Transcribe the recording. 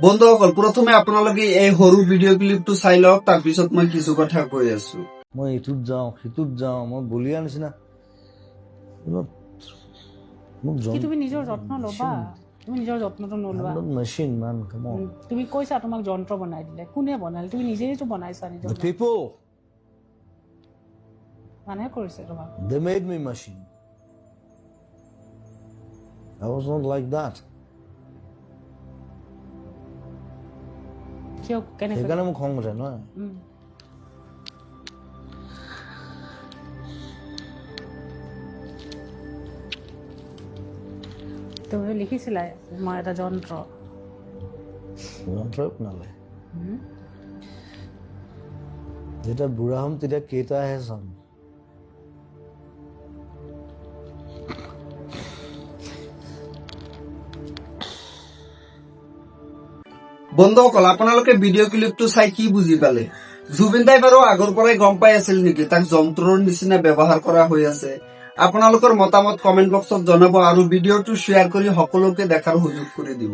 বন্ধুসকল প্ৰথমে আপোনালোকে এই সৰু ভিডিঅ' ক্লিপটো চাই লওক, তাৰপিছত মই কিছু কথা কৈ আছো। মই ইটোত যাওঁ সিটোত যাওঁ, মই বলিয়া নিচিনা মোক কি তুমি নিজৰ যত্ন ল'বা? তুমি নিজৰ যত্নটো নলোৱা। মেচিন মান কাম অন তুমি কৈছা তোমাক যন্ত্ৰ বনাই দিলে, কোনে বনালে? তুমি নিজেইতো বনাইছা নিজৰ। the people মানুহে কৰিছে তোমাক। they made me machine. I was not like that. কিয় কেনেকৈ? সেইকাৰণে মোক খং উঠে নহয়। তুমি লিখিছিলা মই এটা যন্ত্ৰ। যন্ত্ৰই বনালে। যেতিয়া বুঢ়া হ'ম তেতিয়া কেইটা আহে চাম। বন্ধুসকল আপোনালোকে ভিডিঅ' ক্লিপটো চাই কি বুজি পালে? জুবিন দাই বাৰু আগৰ পৰাই গম পাই আছিল নেকি তাক যন্ত্ৰৰ নিচিনা ব্যৱহাৰ কৰা হৈ আছে? আপোনালোকৰ মতামত কমেন্ট বক্সত জনাব আৰু ভিডিঅ'টো শ্বেয়াৰ কৰি সকলোকে দেখাৰ সুযোগ কৰি দিব।